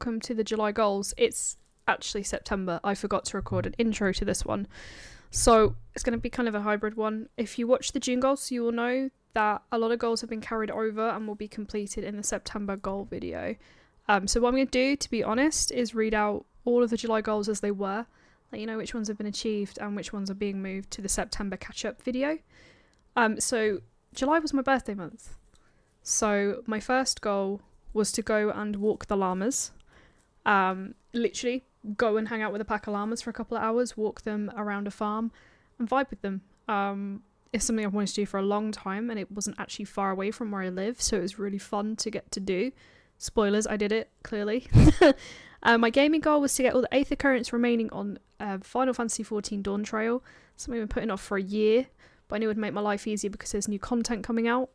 welcome to the July goals. It's actually September. I forgot to record an intro to this one. So it's going to be kind of a hybrid one. If you watch the June goals, you will know that a lot of goals have been carried over and will be completed in the September goal video. So what I'm going to do, to be honest, is read out all of the July goals as they were, let you know which ones have been achieved and which ones are being moved to the September catch-up video. So July was my birthday month. So my first goal was to go and walk the llamas. Literally go and hang out with a pack of llamas for a couple of hours, walk them around a farm and vibe with them. It's something I've wanted to do for a long time, and it wasn't actually far away from where I live, so it was really fun to get to do. Spoilers, I did it, clearly. My gaming goal was to get all the 8th occurrence remaining on Final Fantasy XIV Dawn Trail, something I've been putting off for a year, but I knew it would make my life easier because there's new content coming out,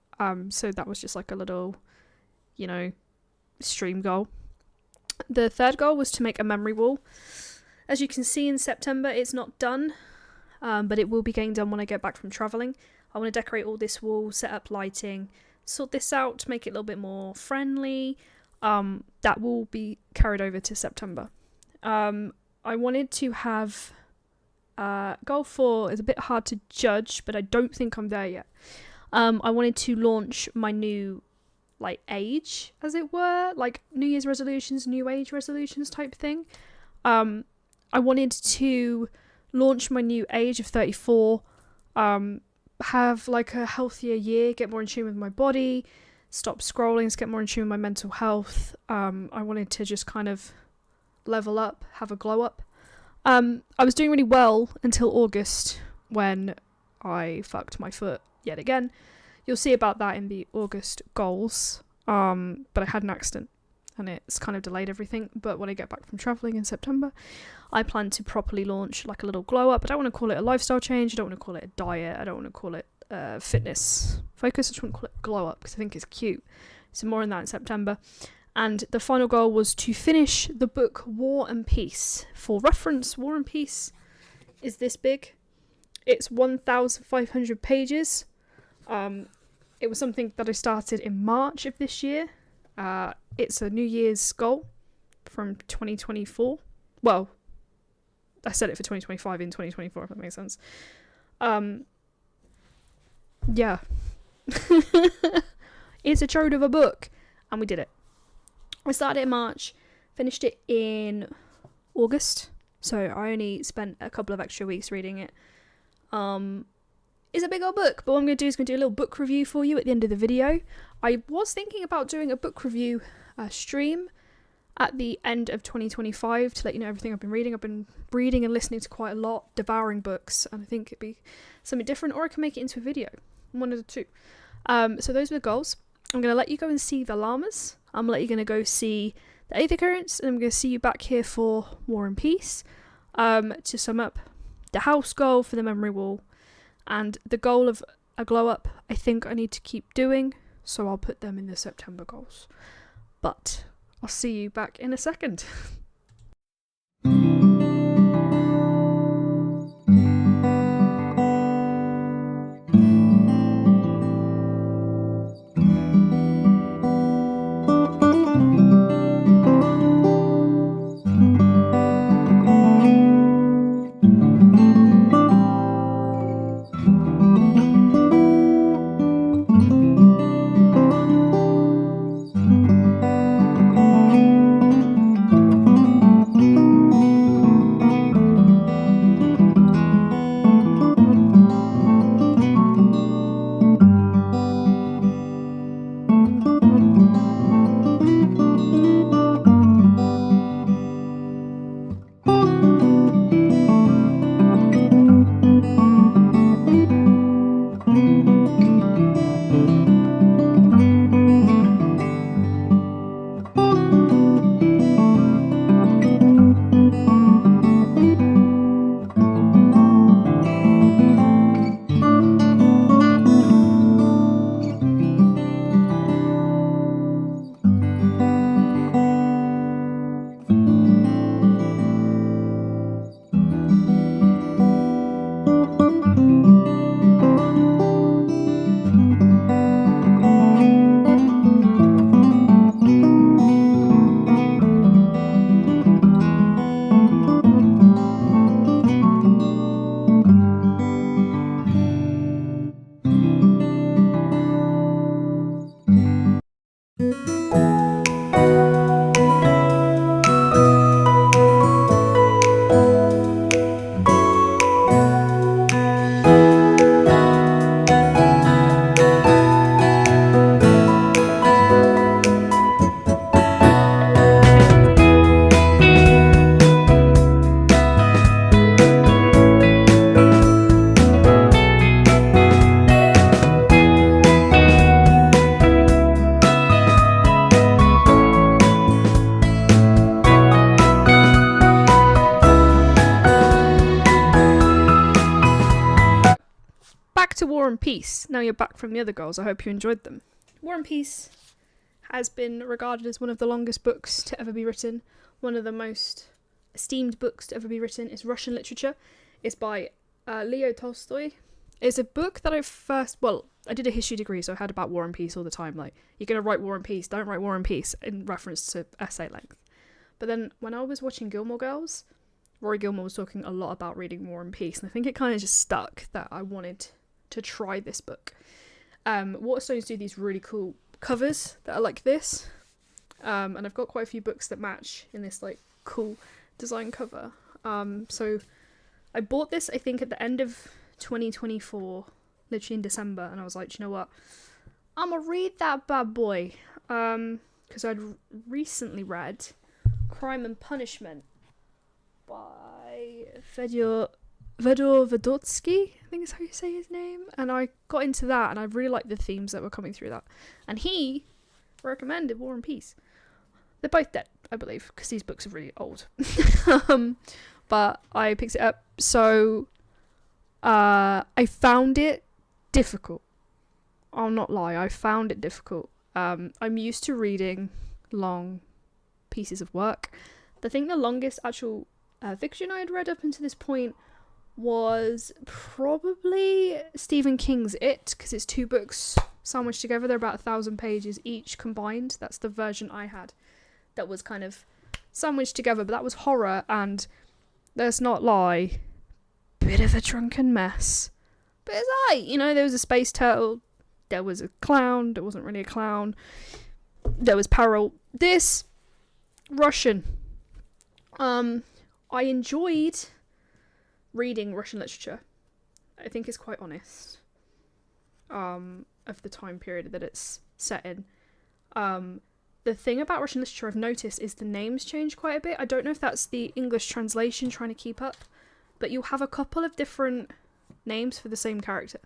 so that was just like a little, stream goal. The third goal was to make a memory wall. As you can see in September, it's not done, but it will be getting done when I get back from travelling. I want to decorate all this wall, set up lighting, sort this out to make it a little bit more friendly. That will be carried over to September. I wanted to have goal 4 is a bit hard to judge, but I don't think I'm there yet. I wanted to launch my new age, as it were, like New Year's resolutions, New Age resolutions type thing. I wanted to launch my new age of 34, have a healthier year, get more in tune with my body, stop scrolling, get more in tune with my mental health. I wanted to just kind of level up, have a glow up. I was doing really well until August, when I fucked my foot yet again. You'll see about that in the August goals, but I had an accident and it's kind of delayed everything. But when I get back from travelling in September, I plan to properly launch a little glow up. I don't want to call it a lifestyle change, I don't want to call it a diet, I don't want to call it fitness focus, I just want to call it glow up because I think it's cute. So more on that in September. And the final goal was to finish the book War and Peace. For reference, War and Peace is this big. It's 1,500 pages. It was something that I started in March of this year. It's a New Year's goal from 2024. Well, I said it for 2025 in 2024, if that makes sense. Yeah. It's a chode of a book, and we did it. I started it in March, finished it in August, so I only spent a couple of extra weeks reading it. It's a big old book, but what I'm going to do is do a little book review for you at the end of the video. I was thinking about doing a book review stream at the end of 2025 to let you know everything I've been reading. I've been reading and listening to quite a lot, devouring books, and I think it'd be something different, or I can make it into a video. One of the two. So those were the goals. I'm going to let you go and see the llamas. I'm going to go see the 8th occurrence, and I'm going to see you back here for War and Peace. To sum up, the house goal for the memory wall, and the goal of a glow up, I think I need to keep doing, so I'll put them in the September goals. But I'll see you back in a second. to War and Peace. Now you're back from the other goals. I hope you enjoyed them. War and Peace has been regarded as one of the longest books to ever be written. One of the most esteemed books to ever be written. It's Russian literature. It's by Leo Tolstoy. It's a book that I did a history degree, so I had about War and Peace all the time. Like, you're going to write War and Peace, don't write War and Peace, in reference to essay length. But then when I was watching Gilmore Girls, Rory Gilmore was talking a lot about reading War and Peace, and I think it kind of just stuck that I wanted to try this book. Waterstones do these really cool covers that are like this, and I've got quite a few books that match in this like cool design cover. So I bought this, I think, at the end of 2024, literally in December, and I was like, you know what, I'm gonna read that bad boy, because I'd recently read Crime and Punishment by Fedor Vodotsky, I think is how you say his name, and I got into that, and I really liked the themes that were coming through that, and he recommended War and Peace. They're both dead, I believe, because these books are really old. But I picked it up, so I found it difficult. I'll not lie, I found it difficult. I'm used to reading long pieces of work. I think the longest actual fiction I had read up until this point was probably Stephen King's It, because it's 2 books sandwiched together. They're about 1,000 pages each combined. That's the version I had that was kind of sandwiched together, but that was horror, and let's not lie, bit of a drunken mess. But it's alright, you know, there was a space turtle, there was a clown, there wasn't really a clown, there was peril. This, Russian. I enjoyed reading Russian literature. I think it's quite honest. Of the time period that it's set in. The thing about Russian literature I've noticed is the names change quite a bit. I don't know if that's the English translation trying to keep up, but you'll have a couple of different names for the same character.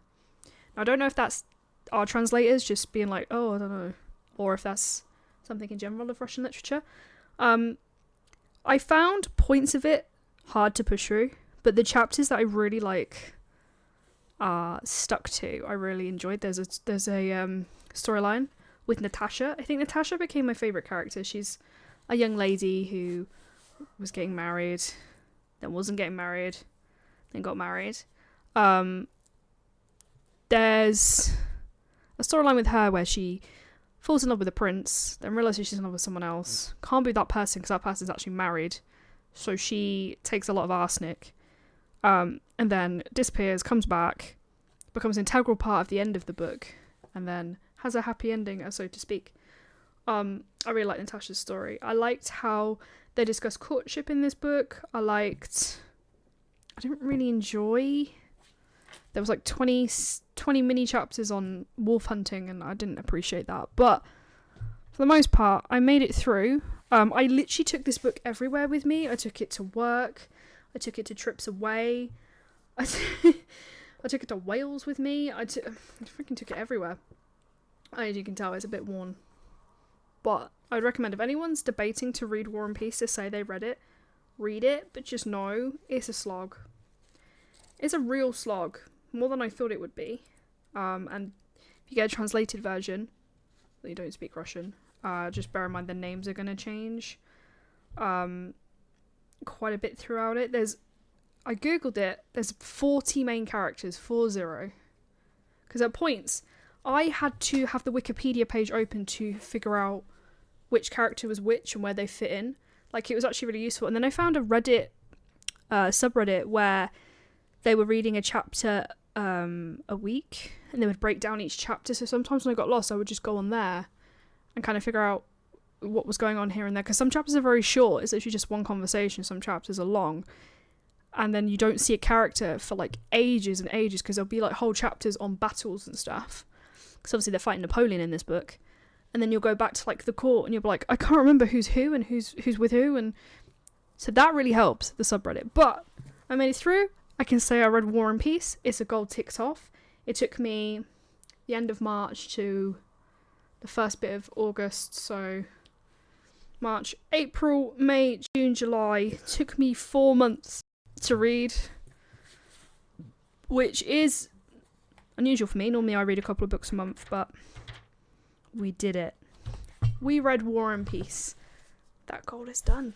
Now, I don't know if that's our translators just being like, oh, I don't know, or if that's something in general of Russian literature. I found points of it hard to push through, but the chapters that I really stuck to, I really enjoyed. There's a storyline with Natasha. I think Natasha became my favourite character. She's a young lady who was getting married, then wasn't getting married, then got married. There's a storyline with her where she falls in love with a prince, then realises she's in love with someone else. Can't be that person because that person's actually married. So she takes a lot of arsenic, and then disappears, comes back, becomes an integral part of the end of the book, and then has a happy ending, so to speak. I really liked Natasha's story. I liked how they discuss courtship in this book. I didn't really enjoy... There was like 20 mini chapters on wolf hunting, and I didn't appreciate that. But for the most part, I made it through. I literally took this book everywhere with me. I took it to work. I took it to trips away. I took it to Wales with me. I freaking took it everywhere. As you can tell, it's a bit worn. But I'd recommend if anyone's debating to read War and Peace to say they read it, read it, but just know it's a slog. It's a real slog. More than I thought it would be. And if you get a translated version, that you don't speak Russian, just bear in mind the names are going to change quite a bit throughout it. I googled it, there's 40 main characters, 40. Because at points, I had to have the Wikipedia page open to figure out which character was which and where they fit in. Like, it was actually really useful. And then I found a Reddit subreddit where they were reading a chapter a week, and they would break down each chapter. So sometimes when I got lost, I would just go on there and kind of figure out what was going on here and there. Because some chapters are very short. It's literally just one conversation. Some chapters are long. And then you don't see a character for like ages and ages, because there'll be like whole chapters on battles and stuff. Because obviously they're fighting Napoleon in this book. And then you'll go back to like the court and you'll be like, I can't remember who's who and who's with who. And so that really helps, the subreddit. But I made it through. I can say I read War and Peace. It's a goal ticked off. It took me the end of March to the first bit of August. So March, April, May, June, July. It took me 4 months to read, which is Unusual for me. Normally I read a couple of books a month, but we did it. We read War and Peace. That goal is done.